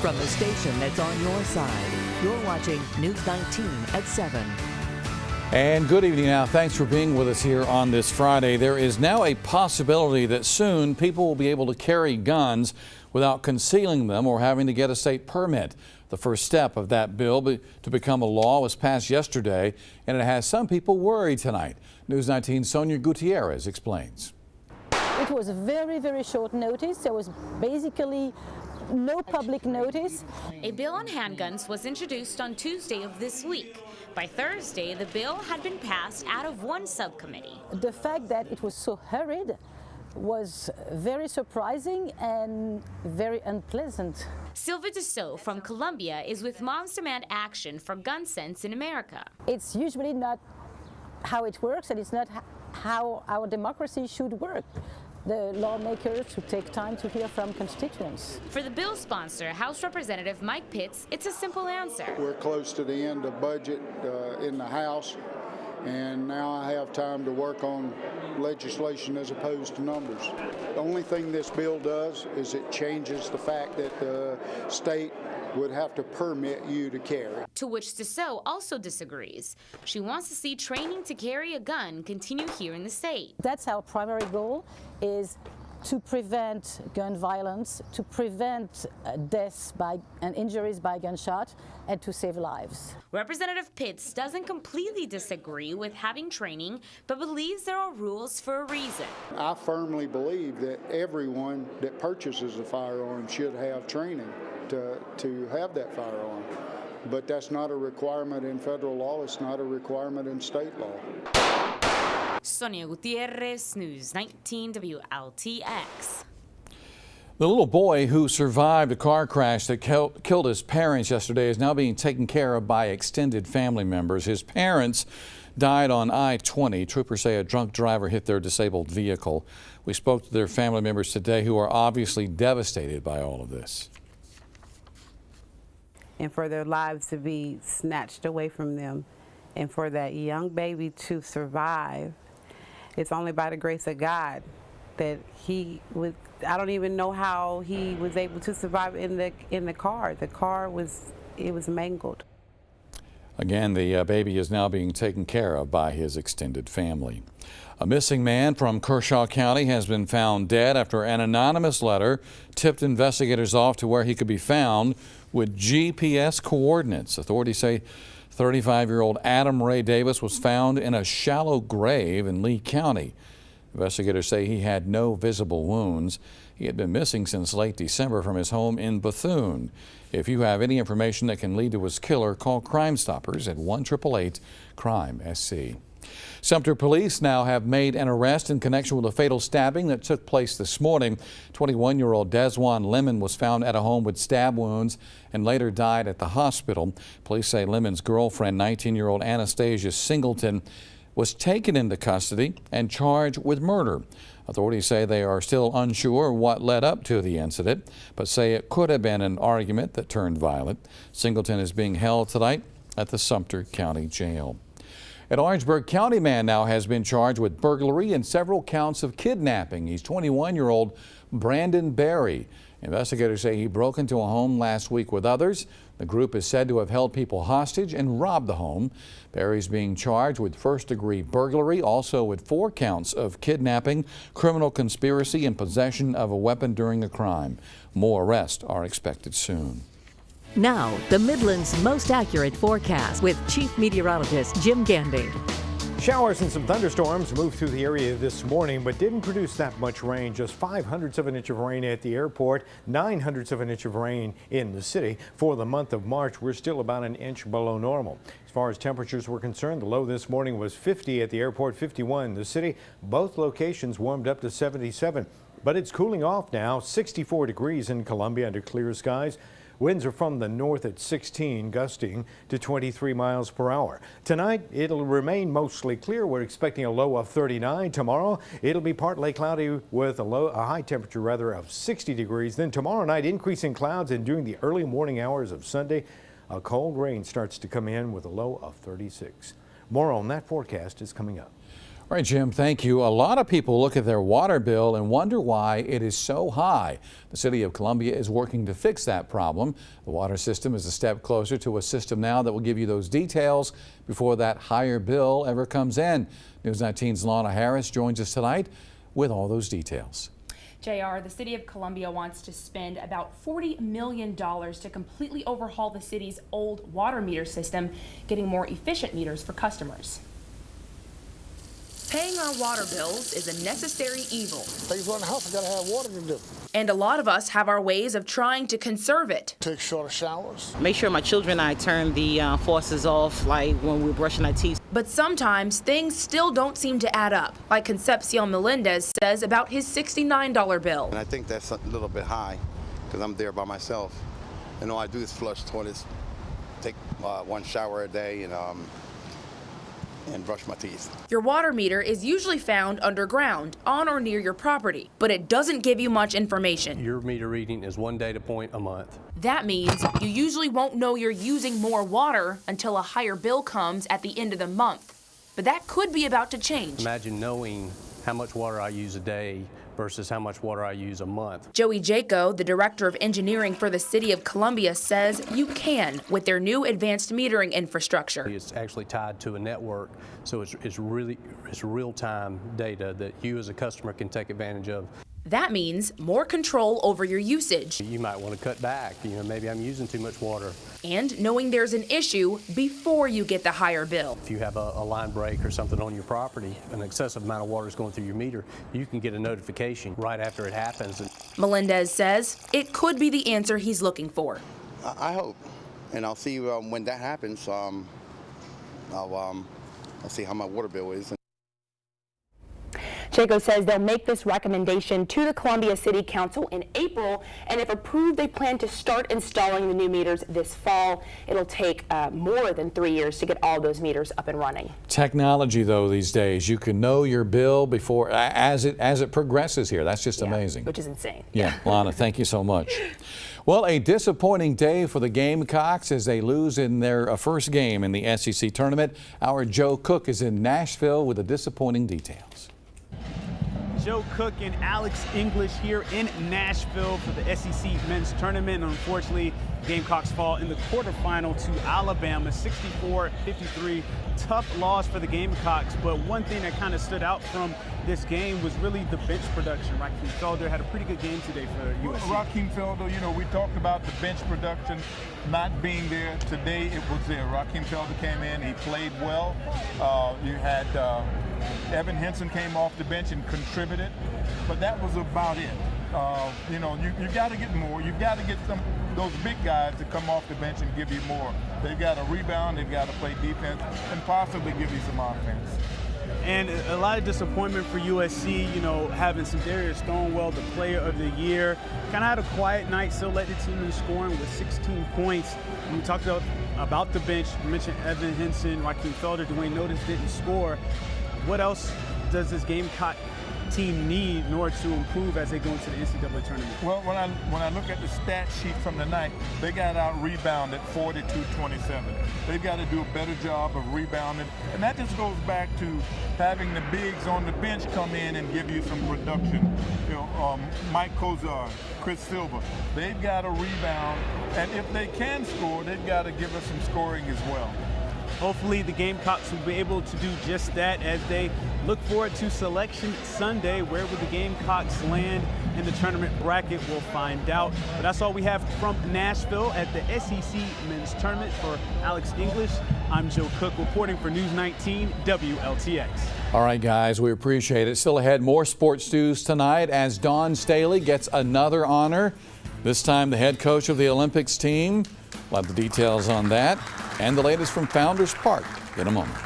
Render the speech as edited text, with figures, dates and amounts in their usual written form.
From the station that's on your side, you're watching News 19 at 7. And good evening now. Thanks for being with us here on this Friday. There is now a possibility that soon people will be able to carry guns without concealing them or having to get a state permit. The first step of that bill to become a law was passed yesterday, and it has some people worried tonight. News 19's Sonia Gutierrez explains. It was very, very short notice. There was basically no public notice. A bill on handguns was introduced on Tuesday of this week. By Thursday, the bill had been passed out of one subcommittee. The fact that it was so hurried was very surprising and very unpleasant. Sylvia Dussault from Columbia is with Moms Demand Action for Gun Sense in America. It's usually not how it works, and it's not how our democracy should work. The lawmakers should take time to hear from constituents. For the bill sponsor, House Representative Mike Pitts, it's a simple answer. We're close to the end of budget in the House, and now I have time to work on legislation as opposed to numbers. The only thing this bill does is it changes the fact that the state would have to permit you to carry. To which Dussault also disagrees. She wants to see training to carry a gun continue here in the state. That's our primary goal, is to prevent gun violence, to prevent deaths and injuries by gunshot, and to save lives. Representative Pitts doesn't completely disagree with having training, but believes there are rules for a reason. I firmly believe that everyone that purchases a firearm should have training to have that firearm. But that's not a requirement in federal law. It's not a requirement in state law. Sonia Gutierrez, News 19 WLTX. The little boy who survived a car crash that killed his parents yesterday is now being taken care of by extended family members. His parents died on I-20. Troopers say a drunk driver hit their disabled vehicle. We spoke to their family members today who are obviously devastated by all of this. And for their lives to be snatched away from them, and for that young baby to survive, it's only by the grace of God that he was. I don't even know how he was able to survive in the car. The car was mangled. Again, the baby is now being taken care of by his extended family. A missing man from Kershaw County has been found dead after an anonymous letter tipped investigators off to where he could be found with GPS coordinates. Authorities say 35-year-old Adam Ray Davis was found in a shallow grave in Lee County. Investigators say he had no visible wounds. He had been missing since late December from his home in Bethune. If you have any information that can lead to his killer, call Crime Stoppers at 1-888-CRIME-SC. Sumter police now have made an arrest in connection with a fatal stabbing that took place this morning. 21-year-old Desjuan Lemon was found at a home with stab wounds and later died at the hospital. Police say Lemon's girlfriend, 19-year-old Anastasia Singleton, was taken into custody and charged with murder. Authorities say they are still unsure what led up to the incident, but say it could have been an argument that turned violent. Singleton is being held tonight at the Sumter County Jail. An Orangeburg County man now has been charged with burglary and several counts of kidnapping. He's 21-year-old Brandon Berry. Investigators say he broke into a home last week with others. The group is said to have held people hostage and robbed the home. Berry's being charged with first-degree burglary, also with 4 counts of kidnapping, criminal conspiracy, and possession of a weapon during the crime. More arrests are expected soon. Now, the Midland's most accurate forecast with Chief Meteorologist Jim Gandy. Showers and some thunderstorms moved through the area this morning, but didn't produce that much rain. Just 0.05 of an inch of rain at the airport, 0.09 of an inch of rain in the city. For the month of March, we're still about an inch below normal. As far as temperatures were concerned, the low this morning was 50 at the airport, 51 in the city. Both locations warmed up to 77, but it's cooling off now. 64 degrees in Columbia under clear skies. Winds are from the north at 16, gusting to 23 miles per hour. Tonight, it'll remain mostly clear. We're expecting a low of 39. Tomorrow, it'll be partly cloudy with a high temperature of 60 degrees. Then tomorrow night, increasing clouds, and during the early morning hours of Sunday, a cold rain starts to come in with a low of 36. More on that forecast is coming up. All right, Jim, thank you. A lot of people look at their water bill and wonder why it is so high. The city of Columbia is working to fix that problem. The water system is a step closer to a system now that will give you those details before that higher bill ever comes in. News 19's Lana Harris joins us tonight with all those details. JR, the city of Columbia wants to spend about $40 million to completely overhaul the city's old water meter system, getting more efficient meters for customers. Paying our water bills is a necessary evil. Things run the house, I gotta have water to do. And a lot of us have our ways of trying to conserve it. Take shorter showers. Make sure my children and I turn the faucets off, like when we're brushing our teeth. But sometimes things still don't seem to add up, like Concepcion Melendez says about his $69 bill. And I think that's a little bit high because I'm there by myself. And all I do is flush toilets, take one shower a day, and brush my teeth. Your water meter is usually found underground, on or near your property, but it doesn't give you much information. Your meter reading is one data point a month. That means you usually won't know you're using more water until a higher bill comes at the end of the month. But that could be about to change. Imagine knowing how much water I use a day versus how much water I use a month. Joey Jaco, the director of engineering for the city of Columbia, says you can with their new advanced metering infrastructure. It's actually tied to a network, so it's real-time data that you as a customer can take advantage of. That means more control over your usage. You might want to cut back. Maybe I'm using too much water. And knowing there's an issue before you get the higher bill. If you have a line break or something on your property, an excessive amount of water is going through your meter, you can get a notification right after it happens. Melendez says it could be the answer he's looking for. I hope, and I'll see when that happens. I'll see how my water bill is. Jaco says they'll make this recommendation to the Columbia City Council in April, and if approved, they plan to start installing the new meters this fall. It'll take more than 3 years to get all those meters up and running. Technology, though, these days, you can know your bill before as it progresses here. That's just amazing. Which is insane. Yeah, Lana, thank you so much. Well, a disappointing day for the Gamecocks as they lose in their first game in the SEC tournament. Our Joe Cook is in Nashville with the disappointing details. Joe Cook and Alex English here in Nashville for the SEC men's tournament. Unfortunately, Gamecocks fall in the quarterfinal to Alabama, 64-53. Tough loss for the Gamecocks, but one thing that kind of stood out from this game was really the bench production. Raheem Felder had a pretty good game today for USC. Raheem Felder, we talked about the bench production not being there. Today it was there. Raheem Felder came in, he played well. You had Evan Henson came off the bench and contributed, but that was about it. You got to get more. You've got to get those big guys to come off the bench and give you more. They've got to rebound, they've got to play defense, and possibly give you some offense. And a lot of disappointment for USC, having Darius Stonewall, the player of the year. Kind of had a quiet night, still led the team in scoring with 16 points. When we talked about the bench, we mentioned Evan Henson, Raheem Felder, Dwayne Notice didn't score. What else does this Gamecock team need in order to improve as they go into the NCAA tournament? Well, when I look at the stat sheet from the night, they got out rebounded 42-27. They've got to do a better job of rebounding, and that just goes back to having the bigs on the bench come in and give you some production. Mike Kozar, Chris Silva, they've got to rebound, and if they can score, they've got to give us some scoring as well. Hopefully the Gamecocks will be able to do just that as they look forward to Selection Sunday. Where will the Gamecocks land in the tournament bracket? We'll find out. But that's all we have from Nashville at the SEC Men's Tournament. For Alex English, I'm Joe Cook reporting for News 19 WLTX. All right, guys, we appreciate it. Still ahead, more sports news tonight as Dawn Staley gets another honor, this time the head coach of the Olympics team. We'll have the details on that and the latest from Founders Park in a moment.